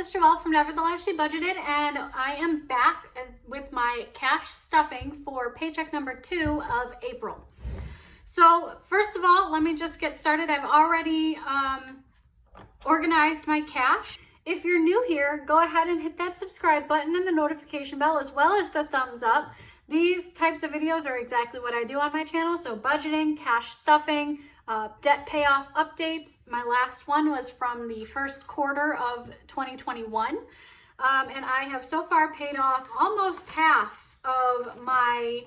Sister Well from Nevertheless She Budgeted, and I am back with my cash stuffing for paycheck number 2 of April. So first of all, let me just get started. I've already organized my cash. If you're new here, go ahead and hit that subscribe button and the notification bell as well as the thumbs up. These types of videos are exactly what I do on my channel. So budgeting, cash stuffing, debt payoff updates. My last one was from the first quarter of 2021. And I have so far paid off almost half of my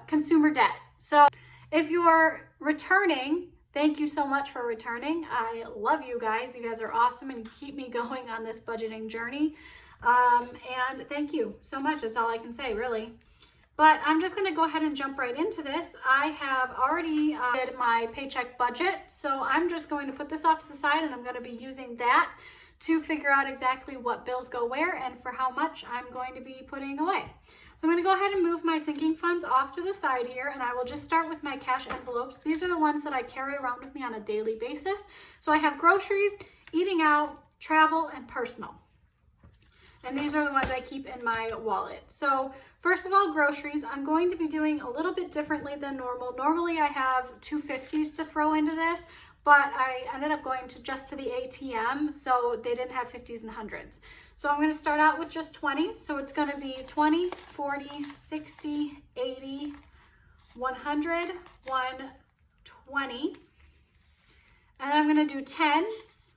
consumer debt. So if you're returning, thank you so much for returning. I love you guys. You guys are awesome and you keep me going on this budgeting journey. And thank you so much. That's all I can say, really. But I'm just going to go ahead and jump right into this. I have already did my paycheck budget, so I'm just going to put this off to the side and I'm going to be using that to figure out exactly what bills go where and for how much I'm going to be putting away. So I'm going to go ahead and move my sinking funds off to the side here, and I will just start with my cash envelopes. These are the ones that I carry around with me on a daily basis. So I have groceries, eating out, travel, and personal. And these are the ones I keep in my wallet. So first of all, groceries, I'm going to be doing a little bit differently than normal. Normally I have 250s to throw into this, but I ended up going to just to the ATM, so they didn't have 50s and 100s. So I'm going to start out with just 20s. So it's going to be 20, 40, 60, 80, 100, 120. And I'm going to do 10s.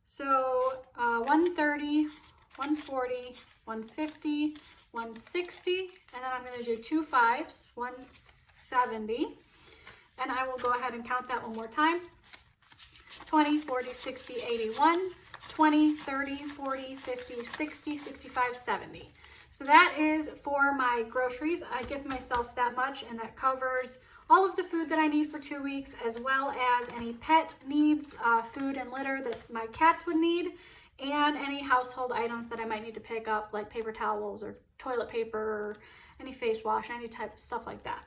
So 130, 140, 150, 160, and then I'm going to do 2 5s, 170. And I will go ahead and count that one more time. 20, 40, 60, 81, 20, 30, 40, 50, 60, 65, 70. So that is for my groceries. I give myself that much, and that covers all of the food that I need for 2 weeks, as well as any pet needs, food and litter that my cats would need, and any household items that I might need to pick up, like paper towels or toilet paper or any face wash, any type of stuff like that.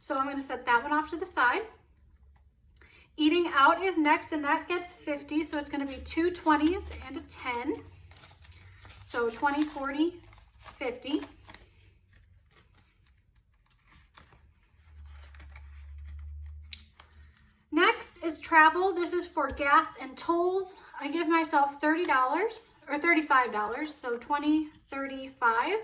So I'm going to set that one off to the side. Eating out is next, and that gets 50. So it's going to be 2 20s and a 10. So 20, 40, 50. Next is travel. This is for gas and tolls. I give myself $30 or $35, so 20, 35.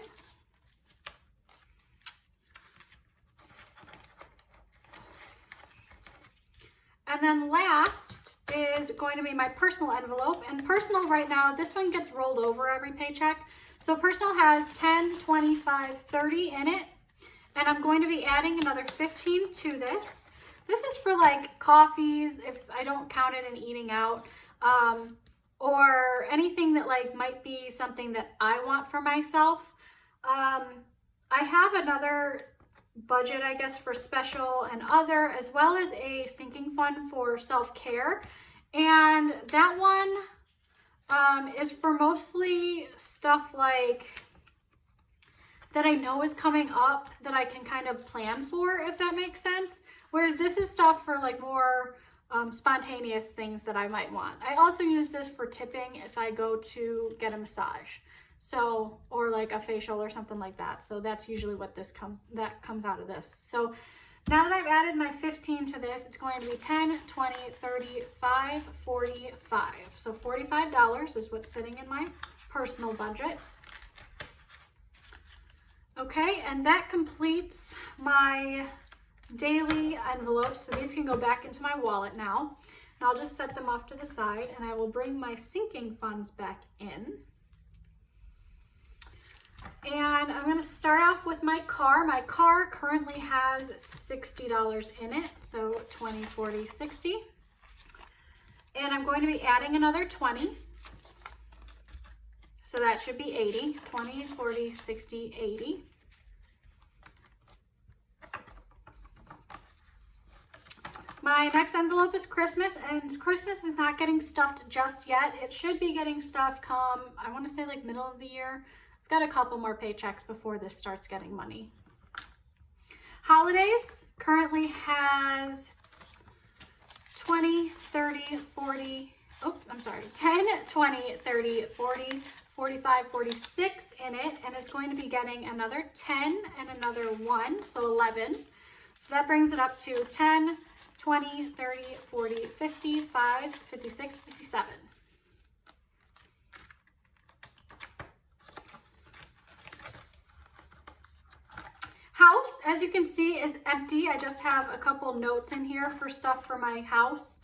And then last is going to be my personal envelope. And personal right now, this one gets rolled over every paycheck. So personal has 10, 25, 30 in it. And I'm going to be adding another 15 to this. This is for like coffees, if I don't count it in eating out, or anything that like might be something that I want for myself. I have another budget, I guess, for special and other, as well as a sinking fund for self-care. And that one is for mostly stuff like that I know is coming up that I can kind of plan for, if that makes sense. Whereas this is stuff for like more spontaneous things that I might want. I also use this for tipping if I go to get a massage. So, or like a facial or something like that. So that's usually what that comes out of this. So now that I've added my 15 to this, it's going to be 10, 20, 35, 45. So $45 is what's sitting in my personal budget. Okay, and that completes my daily envelopes. So these can go back into my wallet now. And I'll just set them off to the side, and I will bring my sinking funds back in. And I'm going to start off with my car. My car currently has $60 in it, so 20, 40, 60. And I'm going to be adding another 20. So that should be 80, 20, 40, 60, 80. My next envelope is Christmas, and Christmas is not getting stuffed just yet. It should be getting stuffed come, I want to say like middle of the year. I've got a couple more paychecks before this starts getting money. Holidays currently has 20, 30, 40, oops, I'm sorry, 10, 20, 30, 40, 45, 46 in it, and it's going to be getting another 10 and another 1, so 11. So that brings it up to 10, 20, 30, 40, 55, 56, 57. House, as you can see, is empty. I just have a couple notes in here for stuff for my house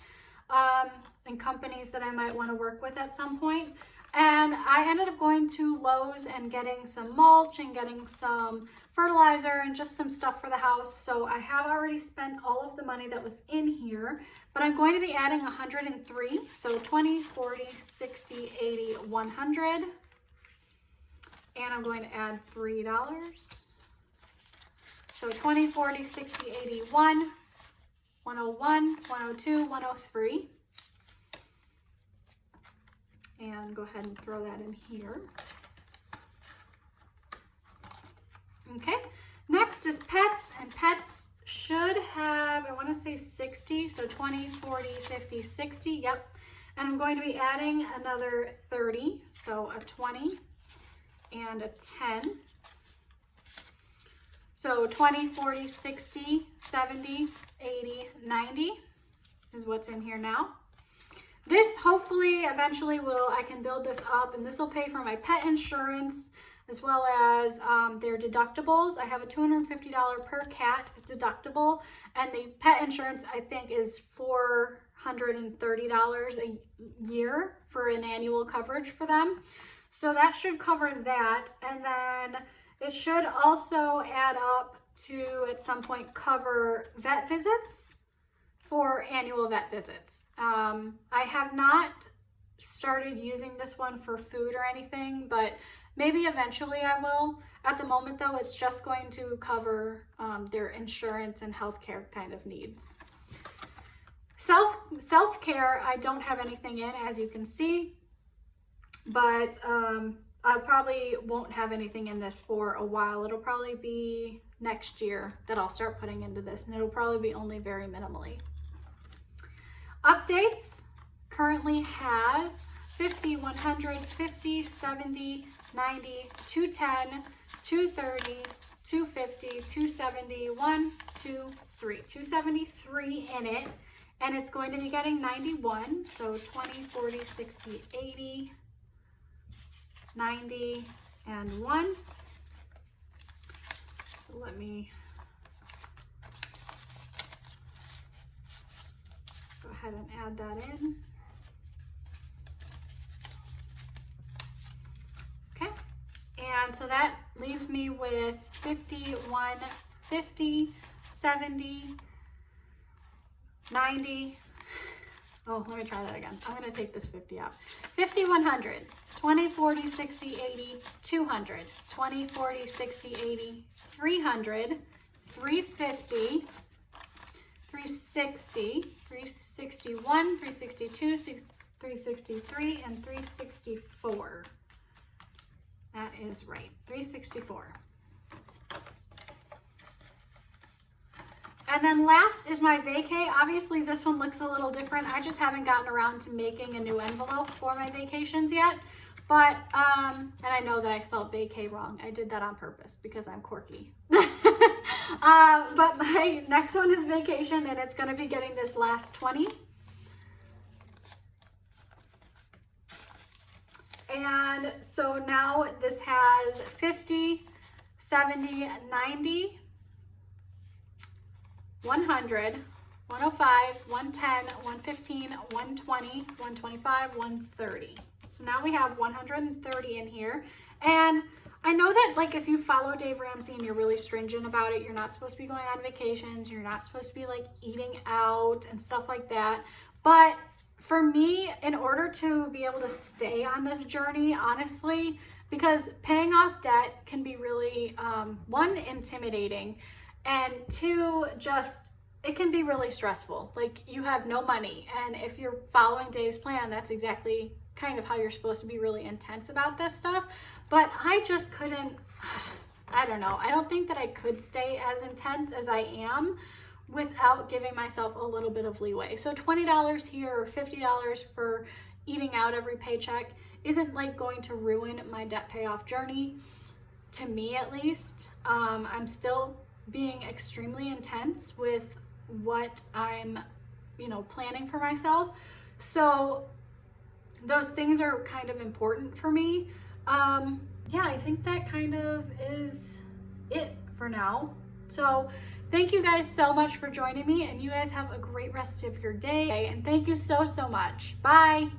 and companies that I might want to work with at some point. And I ended up going to Lowe's and getting some mulch and getting some fertilizer and just some stuff for the house. So I have already spent all of the money that was in here, but I'm going to be adding 103. So 20, 40, 60, 80, 100. And I'm going to add $3. So 20, 40, 60, 80, 1, 101, 102, 103. And go ahead and throw that in here. Okay, next is pets, and pets should have, I want to say 60, so 20, 40, 50, 60, yep. And I'm going to be adding another 30, so a 20 and a 10. So 20, 40, 60, 70, 80, 90 is what's in here now. This hopefully eventually I can build this up, and this will pay for my pet insurance as well as their deductibles. I have a $250 per cat deductible, and the pet insurance I think is $430 a year for an annual coverage for them. So that should cover that, and then it should also add up to at some point cover vet visits for annual vet visits. I have not started using this one for food or anything, but maybe eventually I will. At the moment though, it's just going to cover their insurance and healthcare kind of needs. Self-care, I don't have anything in, as you can see, but I probably won't have anything in this for a while. It'll probably be next year that I'll start putting into this, and it'll probably be only very minimally. Updates currently has 50, 100, 50, 70, 90, 210, 230, 250, 270, 1, 2, 3. 273 in it, and it's going to be getting 91. So 20, 40, 60, 80, 90, and 1. So let me go ahead and add that in. Okay, and so that leaves me with 51, 50, 70, 90. Oh, let me try that again. I'm going to take this 50 out. 50, 100, 20, 40, 60, 80, 200, 20, 40, 60, 80, 300, 350, 360, 361, 362, 363, and 364. That is right, 364. And then last is my vacay. Obviously this one looks a little different. I just haven't gotten around to making a new envelope for my vacations yet. But, and I know that I spelled vacay wrong. I did that on purpose because I'm quirky. But my next one is vacation, and it's going to be getting this last 20. And so now this has 50, 70, 90, 100, 105, 110, 115, 120, 125, 130. So now we have 130 in here. And I know that like if you follow Dave Ramsey and you're really stringent about it, you're not supposed to be going on vacations, you're not supposed to be like eating out and stuff like that. But for me, in order to be able to stay on this journey, honestly, because paying off debt can be really, one, intimidating, and two, just, it can be really stressful. Like you have no money. And if you're following Dave's plan, that's exactly kind of how you're supposed to be really intense about this stuff. But I just couldn't, I don't know. I don't think that I could stay as intense as I am without giving myself a little bit of leeway. So $20 here or $50 for eating out every paycheck isn't like going to ruin my debt payoff journey, to me at least. I'm still being extremely intense with what I'm, planning for myself. So those things are kind of important for me. Yeah, I think that kind of is it for now. So thank you guys so much for joining me, and you guys have a great rest of your day, and thank you so much. Bye.